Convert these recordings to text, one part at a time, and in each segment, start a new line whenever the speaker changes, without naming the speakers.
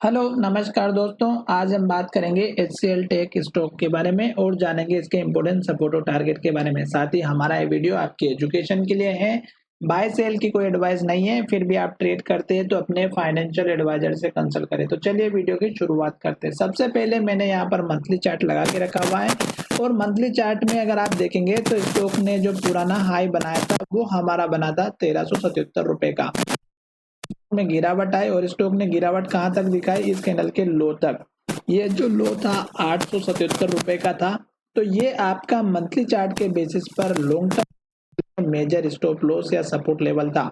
Hello नमस्कार दोस्तों। आज हम बात करेंगे एचसीएल टेक स्टॉक के बारे में और जानेंगे इसके इम्पोर्टेंट सपोर्ट और टारगेट के बारे में। साथ ही हमारा ये वीडियो आपके एजुकेशन के लिए है, बाय सेल की कोई एडवाइस नहीं है। फिर भी आप ट्रेड करते हैं तो अपने फाइनेंशियल एडवाइजर से कंसल्ट करें। तो चलिए वीडियो की शुरुआत करते हैं। सबसे पहले मैंने यहाँ पर मंथली चार्ट लगा के रखा हुआ है और मंथली चार्ट में अगर आप देखेंगे तो स्टॉक ने जो पुराना हाई बनाया था वो हमारा बना था 1377 रुपए का। में गिरावट आई और स्टॉक ने गिरावट कहां तक दिखाई, इस कैंडल के लो तक। ये जो लो था 877 रुपए का था। तो ये आपका मंथली चार्ट के बेसिस पर long term major stop loss या सपोर्ट लेवल था।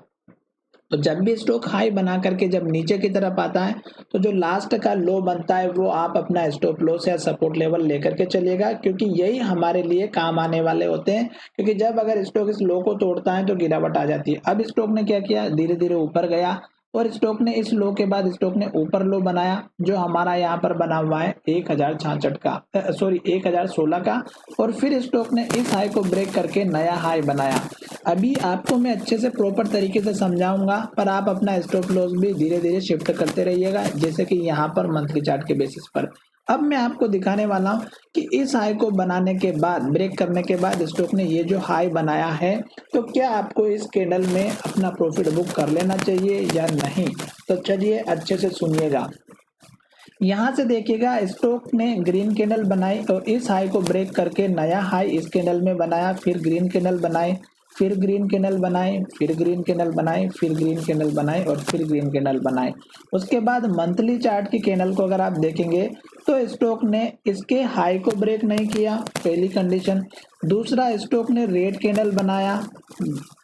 तो जब भी स्टॉक हाई बना करके जब नीचे की तरफ आता है तो जो लास्ट का लो बनता है वो आप अपना स्टॉप लॉस या सपोर्ट लेवल लेकर के चलिएगा, क्योंकि यही हमारे लिए काम आने वाले होते हैं। क्योंकि जब अगर स्टॉक इस लो को तोड़ता है तो गिरावट आ जाती है। अब स्टॉक ने क्या किया, धीरे धीरे ऊपर गया और स्टॉक ने इस लो के बाद स्टॉक ने ऊपर लो बनाया जो हमारा यहाँ पर बना हुआ है 1066 का, सॉरी 1016 का। और फिर स्टॉक ने इस हाई को ब्रेक करके नया हाई बनाया। अभी आपको मैं अच्छे से प्रॉपर तरीके से समझाऊंगा, पर आप अपना स्टॉप लॉस भी धीरे धीरे शिफ्ट करते रहिएगा, जैसे कि यहाँ पर मंथली चार्ट के बेसिस पर। अब मैं आपको दिखाने वाला हूँ कि इस हाई को बनाने के बाद, ब्रेक करने के बाद स्टॉक ने ये जो हाई बनाया है तो क्या आपको इस कैंडल में अपना प्रॉफिट बुक कर लेना चाहिए या नहीं। तो चलिए अच्छे से सुनिएगा। यहाँ से देखिएगा स्टॉक ने ग्रीन कैंडल बनाई और इस हाई को ब्रेक करके नया हाई इस कैंडल में बनाया, फिर ग्रीन कैंडल बनाए, फिर ग्रीन कैंडल बनाए, फिर ग्रीन कैंडल बनाए, फिर ग्रीन कैंडल बनाए और फिर ग्रीन कैंडल बनाए। उसके बाद मंथली चार्ट की कैंडल को अगर आप देखेंगे तो स्टॉक ने इसके हाई को ब्रेक नहीं किया, पहली कंडीशन। दूसरा, स्टॉक ने रेड कैंडल बनाया।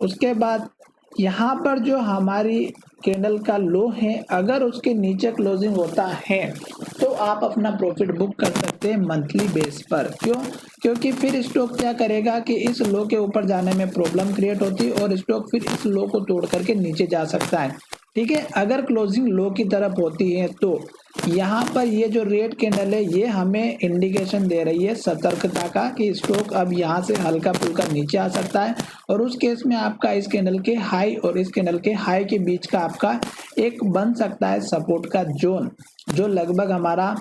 उसके बाद यहाँ पर जो हमारी कैंडल का लो है, अगर उसके नीचे क्लोजिंग होता है तो आप अपना प्रॉफिट बुक कर सकते हैं मंथली बेस पर। क्यों? क्योंकि फिर स्टॉक क्या करेगा कि इस लो के ऊपर जाने में प्रॉब्लम क्रिएट होती है और स्टॉक फिर इस लो को तोड़ करके नीचे जा सकता है। ठीक है, अगर क्लोजिंग लो की तरफ होती है तो यहाँ पर ये जो रेड कैंडल है ये हमें इंडिकेशन दे रही है सतर्कता का कि स्टॉक अब यहाँ से हल्का फुल्का नीचे आ सकता है। और उस केस में आपका इस कैंडल के हाई और इस कैंडल के हाई के बीच का आपका एक बन सकता है सपोर्ट का जोन, जो लगभग हमारा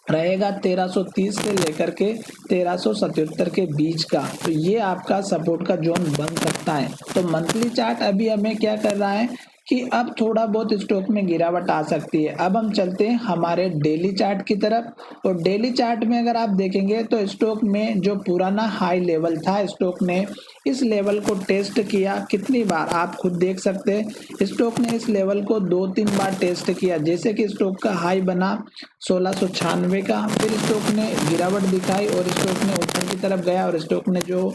रहेगा 1330 से लेकर के 1377 के बीच का। तो ये आपका सपोर्ट का जोन बन सकता है। तो मंथली चार्ट अभी हमें क्या कर रहा है कि अब थोड़ा बहुत स्टॉक में गिरावट आ सकती है। अब हम चलते हैं हमारे डेली चार्ट की तरफ और डेली चार्ट में अगर आप देखेंगे तो स्टॉक में जो पुराना हाई लेवल था स्टॉक ने इस लेवल को टेस्ट किया। कितनी बार आप खुद देख सकते हैं, स्टॉक ने इस लेवल को 2-3 बार टेस्ट किया। जैसे कि स्टॉक का हाई बना 1696 का, फिर स्टॉक ने गिरावट दिखाई और स्टॉक ने ऊपर की तरफ गया और स्टॉक ने जो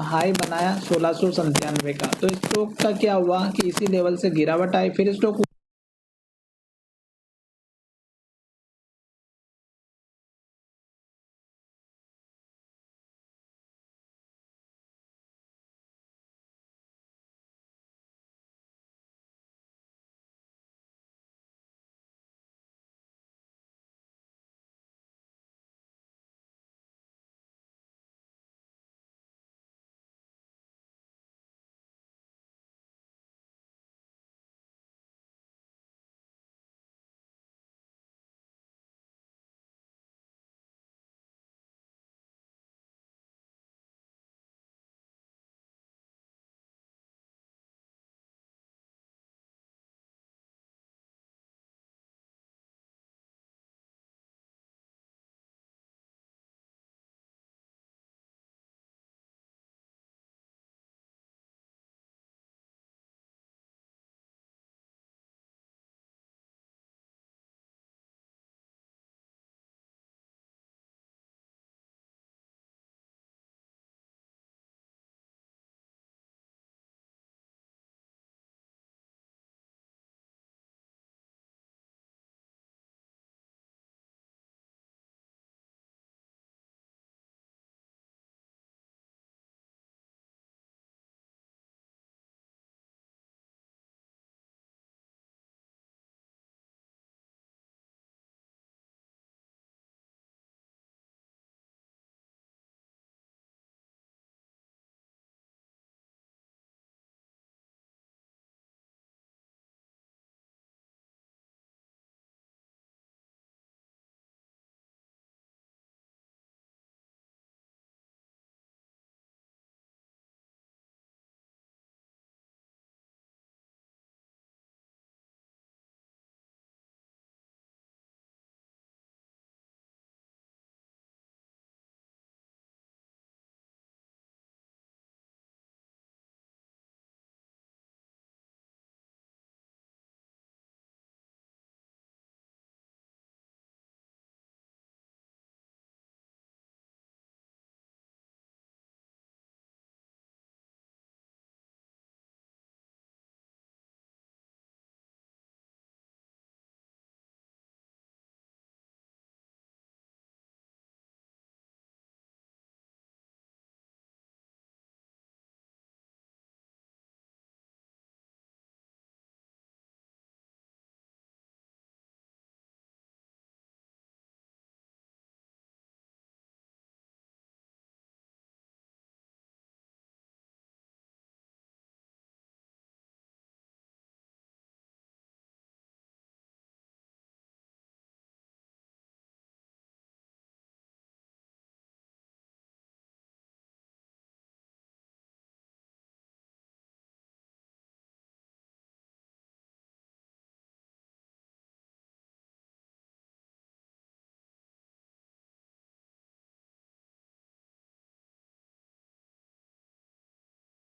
हाई बनाया 1697 का। तो स्टॉक का क्या हुआ कि इसी लेवल से गिरावट आई, फिर स्टॉक